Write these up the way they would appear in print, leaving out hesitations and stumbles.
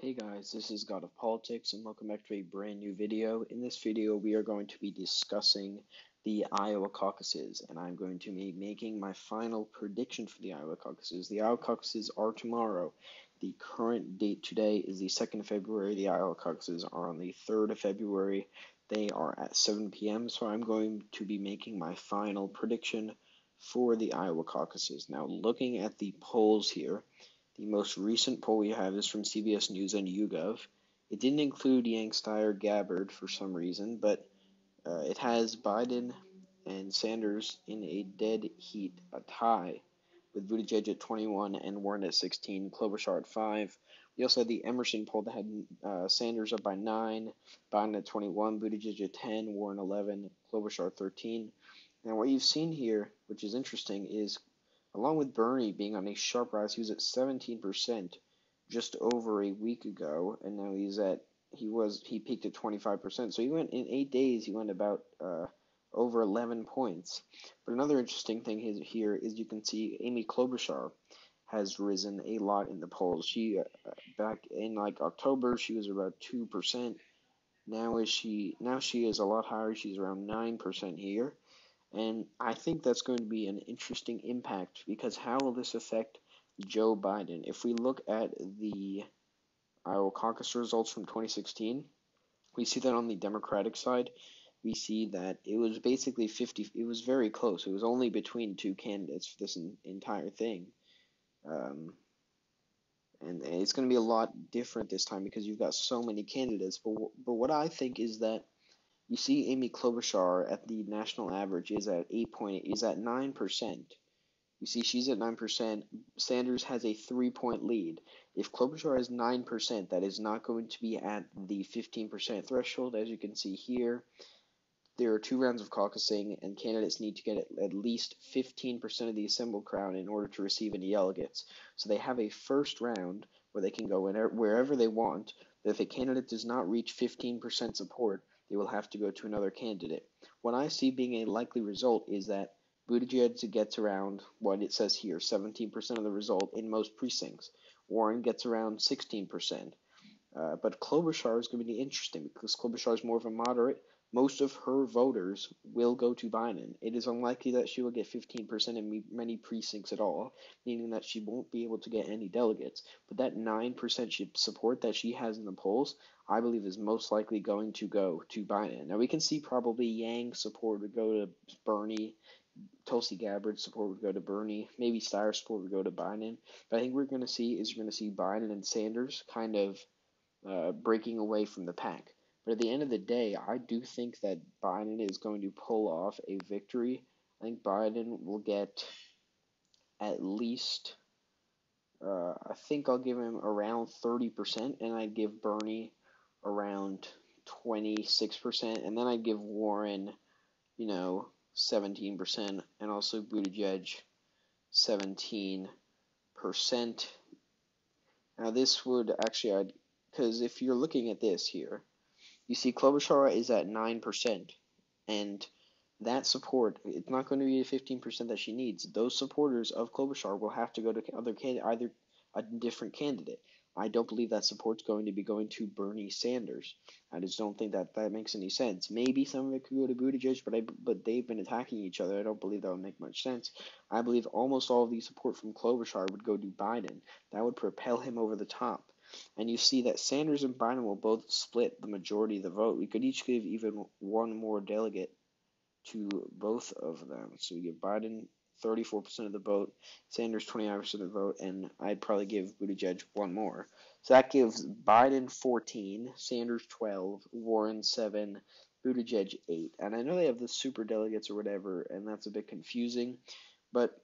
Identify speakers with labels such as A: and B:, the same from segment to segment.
A: Hey guys, this is God of Politics and welcome back to a brand new video. In this video we are going to be discussing the Iowa caucuses and I'm going to be making my final prediction for the Iowa caucuses. The Iowa caucuses are tomorrow. The current date today is the 2nd of February. The Iowa caucuses are on the 3rd of February. They are at 7 p.m. so I'm going to be making my final prediction for the Iowa caucuses. Now looking at the polls here, the most recent poll we have is from CBS News and YouGov. It didn't include Yang Steyer Gabbard for some reason, but it has Biden and Sanders in a dead heat, a tie, with Buttigieg at 21 and Warren at 16, Klobuchar at 5. We also had the Emerson poll that had Sanders up by 9, Biden at 21, Buttigieg at 10, Warren 11, Klobuchar 13. Now what you've seen here, which is interesting, is along with Bernie being on a sharp rise, he was at 17% just over a week ago, and now he peaked at 25%. So he went in 8 days. He went about over 11 points. But another interesting thing here is you can see Amy Klobuchar has risen a lot in the polls. She back in like October she was about 2%. Now she is a lot higher. She's around 9% here. And I think that's going to be an interesting impact because how will this affect Joe Biden? If we look at the Iowa caucus results from 2016, we see that on the Democratic side, we see that it was basically 50. It was very close. It was only between two candidates for this entire thing. And it's going to be a lot different this time because you've got so many candidates. But what I think is that you see Amy Klobuchar at the national average is at 9%. You see she's at 9%. Sanders has a 3-point lead. If Klobuchar has 9%, that is not going to be at the 15% threshold. As you can see here, there are 2 rounds of caucusing, and candidates need to get at least 15% of the assembled crowd in order to receive any delegates. So they have a first round where they can go wherever they want. But if a candidate does not reach 15% support, they will have to go to another candidate. What I see being a likely result is that Buttigieg gets around what it says here, 17% of the result in most precincts. Warren gets around 16%. But Klobuchar is going to be interesting because Klobuchar is more of a moderate. Most of her voters will go to Biden. It is unlikely that she will get 15% in many precincts at all, meaning that she won't be able to get any delegates. But that 9% support that she has in the polls, I believe, is most likely going to go to Biden. Now, we can see probably Yang support would go to Bernie. Tulsi Gabbard support would go to Bernie. Maybe Steyer support would go to Biden. But I think we're going to see Biden and Sanders kind of breaking away from the pack. But at the end of the day, I do think that Biden is going to pull off a victory. I think Biden will get at least, I think I'll give him around 30%, and I'd give Bernie around 26%, and then I'd give Warren, 17%, and also Buttigieg 17%. Now this would actually, because if you're looking at this here, you see Klobuchar is at 9%, and that support, it's not going to be the 15% that she needs. Those supporters of Klobuchar will have to go to either a different candidate. I don't believe that support's going to be going to Bernie Sanders. I just don't think that makes any sense. Maybe some of it could go to Buttigieg, but they've been attacking each other. I don't believe that would make much sense. I believe almost all of the support from Klobuchar would go to Biden. That would propel him over the top. And you see that Sanders and Biden will both split the majority of the vote. We could each give even one more delegate to both of them. So we give Biden 34% of the vote, Sanders 29% of the vote, and I'd probably give Buttigieg one more. So that gives Biden 14, Sanders 12, Warren 7, Buttigieg 8. And I know they have the super delegates or whatever, and that's a bit confusing, but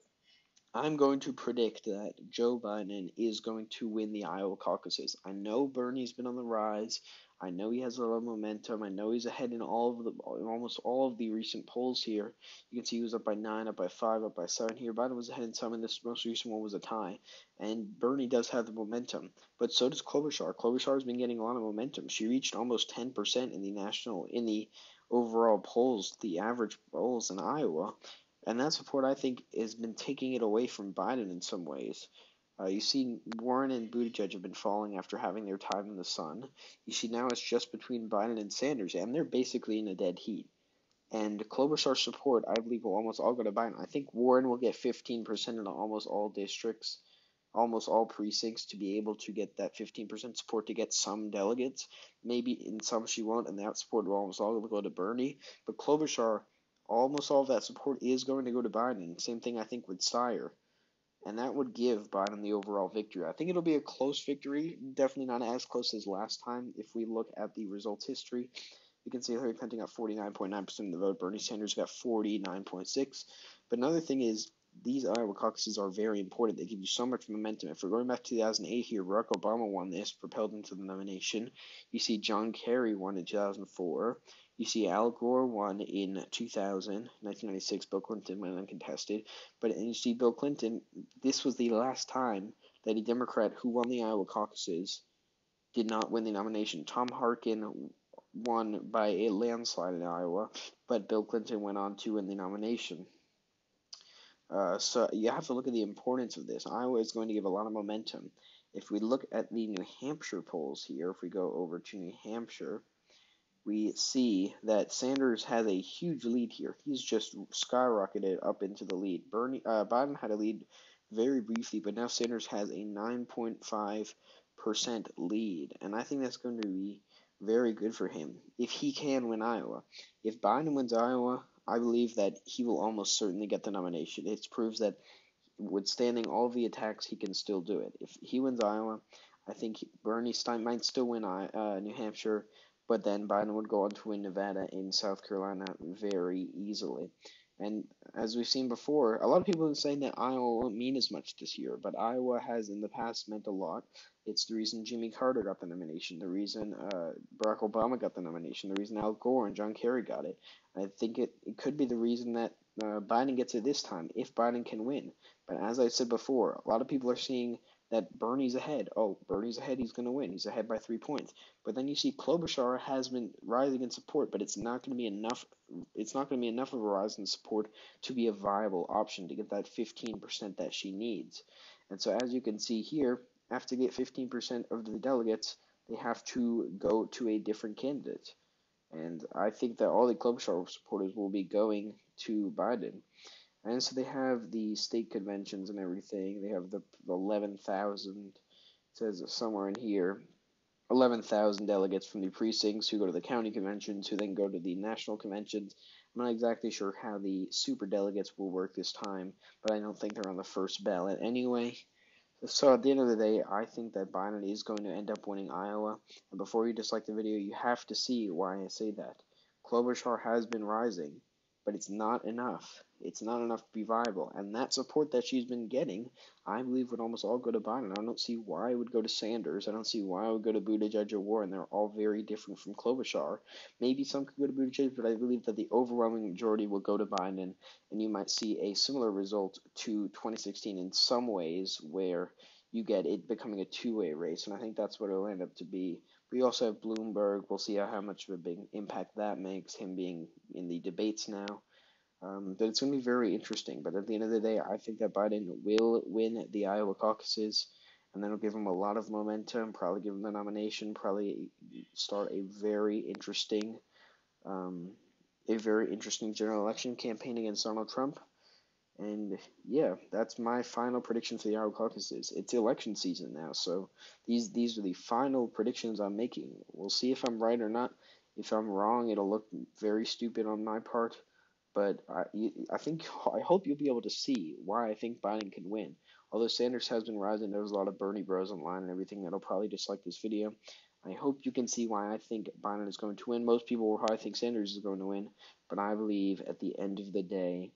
A: I'm going to predict that Joe Biden is going to win the Iowa caucuses. I know Bernie's been on the rise. I know he has a lot of momentum. I know he's ahead in almost all of the recent polls here. You can see he was up by 9, up by 5, up by 7 here. Biden was ahead in some, and this most recent one was a tie. And Bernie does have the momentum, but so does Klobuchar. Klobuchar has been getting a lot of momentum. She reached almost 10% in the overall polls, the average polls in Iowa. And that support, I think, has been taking it away from Biden in some ways. You see Warren and Buttigieg have been falling after having their time in the sun. You see now it's just between Biden and Sanders, and they're basically in a dead heat. And Klobuchar's support, I believe, will almost all go to Biden. I think Warren will get 15% in almost all districts, almost all precincts, to be able to get that 15% support to get some delegates. Maybe in some she won't, and that support will almost all go to Bernie. But Klobuchar, almost all of that support is going to go to Biden. Same thing, I think, with Steyer. And that would give Biden the overall victory. I think it'll be a close victory, definitely not as close as last time. If we look at the results history, you can see Hillary Clinton got 49.9% of the vote. Bernie Sanders got 49.6%. But another thing is, these Iowa caucuses are very important. They give you so much momentum. If we're going back to 2008 here, Barack Obama won this, propelled into the nomination. You see John Kerry won in 2004. You see Al Gore won in 2000, 1996. Bill Clinton went uncontested. But and you see Bill Clinton, this was the last time that a Democrat who won the Iowa caucuses did not win the nomination. Tom Harkin won by a landslide in Iowa, but Bill Clinton went on to win the nomination. So you have to look at the importance of this. Iowa is going to give a lot of momentum. If we look at the New Hampshire polls here, if we go over to New Hampshire, we see that Sanders has a huge lead here. He's just skyrocketed up into the lead. Biden had a lead very briefly, but now Sanders has a 9.5% lead, and I think that's going to be very good for him if he can win Iowa. If Biden wins Iowa, I believe that he will almost certainly get the nomination. It proves that withstanding all the attacks, he can still do it. If he wins Iowa, I think Bernie Stein might still win New Hampshire, but then Biden would go on to win Nevada and South Carolina very easily. And as we've seen before, a lot of people are saying that Iowa won't mean as much this year, but Iowa has in the past meant a lot. It's the reason Jimmy Carter got the nomination, the reason Barack Obama got the nomination, the reason Al Gore and John Kerry got it. I think it could be the reason that Biden gets it this time, if Biden can win. But as I said before, a lot of people are seeing that Bernie's ahead. Oh, Bernie's ahead, he's going to win. He's ahead by 3 points. But then you see Klobuchar has been rising in support, but it's not going to be enough. It's not going to be enough of a rise in support to be a viable option to get that 15% that she needs. And so as you can see here, after to get 15% of the delegates, they have to go to a different candidate. And I think that all the Klobuchar supporters will be going to Biden. And so they have the state conventions and everything. They have the 11,000, it says somewhere in here, 11,000 delegates from the precincts who go to the county conventions, who then go to the national conventions. I'm not exactly sure how the super delegates will work this time, but I don't think they're on the first ballot anyway. So at the end of the day, I think that Biden is going to end up winning Iowa. And before you dislike the video, you have to see why I say that. Klobuchar has been rising, but it's not enough. It's not enough to be viable. And that support that she's been getting, I believe, would almost all go to Biden. I don't see why it would go to Sanders. I don't see why it would go to Buttigieg or Warren. They're all very different from Klobuchar. Maybe some could go to Buttigieg, but I believe that the overwhelming majority will go to Biden. And you might see a similar result to 2016 in some ways, where you get it becoming a two-way race. And I think that's what it'll end up to be. We also have Bloomberg. We'll see how much of a big impact that makes, him being in the debates now. But it's going to be very interesting. But at the end of the day, I think that Biden will win the Iowa caucuses, and then it'll give him a lot of momentum, probably give him the nomination, probably start a very interesting general election campaign against Donald Trump. And yeah, that's my final prediction for the Iowa caucuses. It's election season now, so these are the final predictions I'm making. We'll see if I'm right or not. If I'm wrong, it'll look very stupid on my part. But I hope you'll be able to see why I think Biden can win. Although Sanders has been rising, there's a lot of Bernie bros online and everything that'll probably dislike this video. I hope you can see why I think Biden is going to win. Most people will probably think Sanders is going to win, but I believe at the end of the day,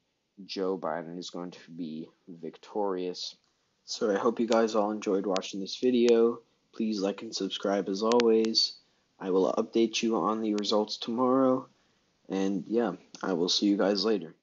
A: Joe Biden is going to be victorious. So I hope you guys all enjoyed watching this video. Please like and subscribe as always. I will update you on the results tomorrow. And yeah, I will see you guys later.